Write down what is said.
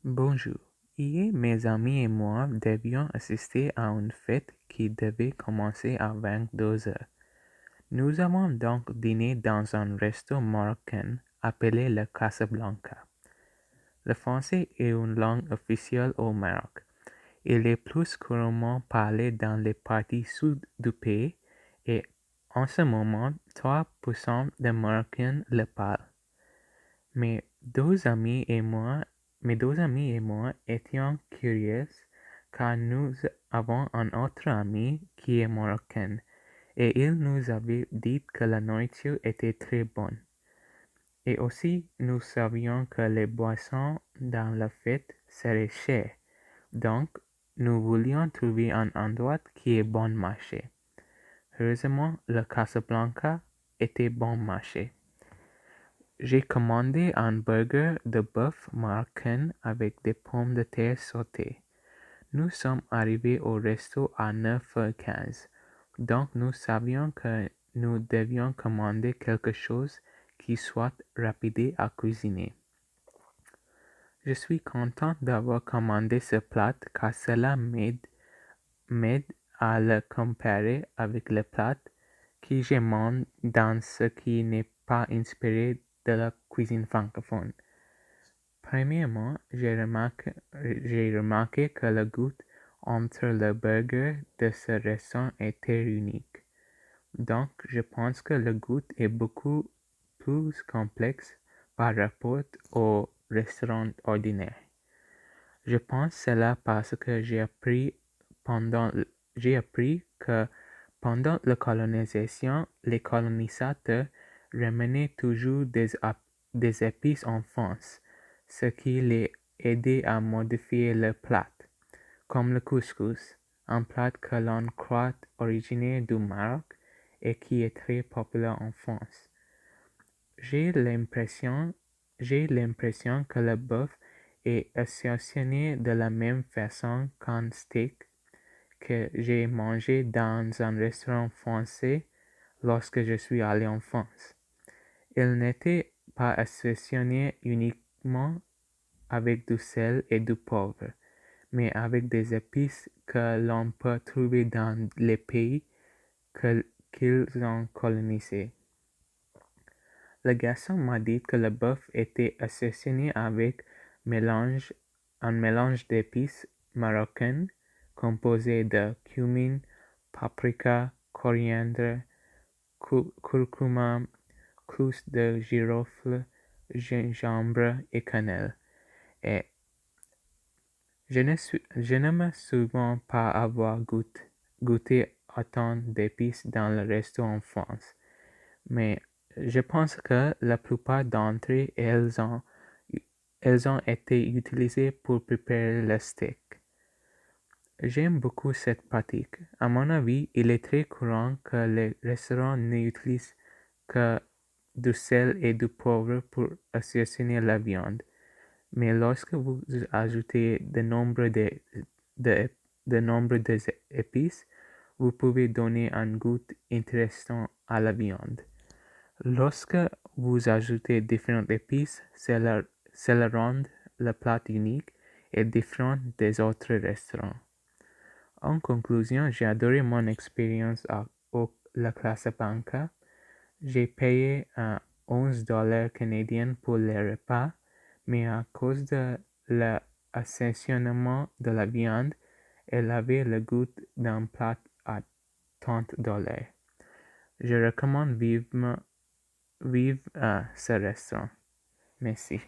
Bonjour. Hier, mes amis et moi devions assister à une fête qui devait commencer à 22 heures. Nous avons donc dîné dans un resto marocain appelé le Casablanca. Le français est une langue officielle au Maroc. Il est plus couramment parlé dans les parties sud du pays et en ce moment, 3% des Marocains le parlent. Mes deux amis et moi étions curieux car nous avons un autre ami qui est marocain et il nous avait dit que la nourriture était très bonne. Et aussi, nous savions que les boissons dans la fête seraient chères. Donc, nous voulions trouver un endroit qui est bon marché. Heureusement, le Casablanca était bon marché. J'ai commandé un burger de bœuf marocain avec des pommes de terre sautées. Nous sommes arrivés au resto à 9h15, donc nous savions que nous devions commander quelque chose qui soit rapide à cuisiner. Je suis content d'avoir commandé ce plat car cela m'aide à le comparer avec le plat que je mange dans ce qui n'est pas inspiré de la cuisine francophone. Premièrement, j'ai remarqué que le goût entre le burger de ce restaurant était unique. Donc, je pense que le goût est beaucoup plus complexe par rapport au restaurant ordinaire. Je pense cela parce que j'ai appris que pendant la colonisation, les colonisateurs ramenaient toujours des épices en France, ce qui les aidait à modifier leur plat, comme le couscous, un plat que l'on croit originaire du Maroc et qui est très populaire en France. J'ai l'impression que le bœuf est assaisonné de la même façon qu'un steak que j'ai mangé dans un restaurant français lorsque je suis allé en France. Il n'était pas assaisonné uniquement avec du sel et du poivre, mais avec des épices que l'on peut trouver dans les pays qu'ils ont colonisés. Le garçon m'a dit que le bœuf était assaisonné avec un mélange d'épices marocaines composé de cumin, paprika, coriandre, curcuma, cloutes de girofle, gingembre et cannelle. Et je ne me souviens pas avoir goûté autant d'épices dans le resto en France, mais je pense que la plupart d'entre elles ont été utilisées pour préparer le steak. J'aime beaucoup cette pratique. À mon avis, il est très courant que les restaurants n'utilisent que du sel et du poivre pour assaisonner la viande. Mais lorsque vous ajoutez de nombreuses épices, vous pouvez donner un goût intéressant à la viande. Lorsque vous ajoutez différentes épices, cela rend le plat unique et différent des autres restaurants. En conclusion, j'ai adoré mon expérience au La Casablanca. J'ai payé 11 $ canadiens pour le repas, mais à cause de l'assaisonnement de la viande, elle avait le goût d'un plat à 30 $. Je recommande vivement ce restaurant. Merci.